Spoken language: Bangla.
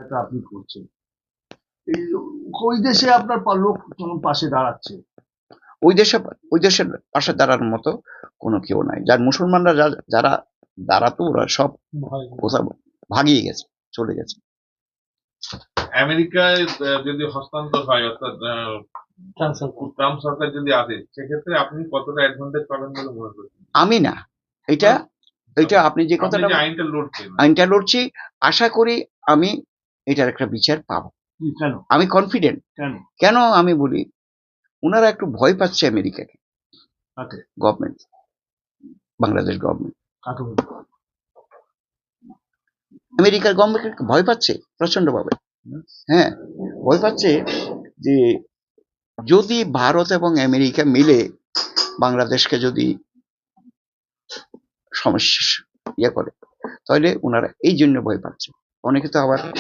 এটা আপনি করছেন, এই ওই দেশে আপনার লোক পাশে দাঁড়াচ্ছে। ওই দেশে ওই দেশের পাশে দাঁড়ানোর মতো কোনো কেউ নাই। যার মুসলমানরা যারা দাঁড়াতো ওরা সব কোথাও ভাগিয়ে গেছে, চলে গেছে। আমেরিকায় যদি হস্তান্তর হয়, অর্থাৎ ট্রাম্প সরকার যদি আসে, সেক্ষেত্রে আপনি কতটা অ্যাডভান্টেজ পাবেন বলে মনে করছেন? আমি না, এটা এটা আপনি যে কথাটা আইনটা লড়ছেন, আইনটা লড়ছি, আশা করি আমি এটার একটা বিচার পাবো। কেন? আমি কনফিডেন্ট। কেন? কেন আমি বলি, ওনারা একটু ভয় পাচ্ছে আমেরিকাকে, কাকে? গভর্নমেন্ট, বাংলাদেশ গভর্নমেন্ট কাকে বলবো? আমেরিকার গভর্নমেন্ট ভয় পাচ্ছে প্রচন্ডভাবে। হ্যাঁ, ভয় পাচ্ছে যে যদি ভারত এবং আমেরিকা মিলে বাংলাদেশকে যদি সমস্যা ইয়ে করে, তাহলে ওনারা এই জন্য ভয় পাচ্ছে। অনেকে তো আবার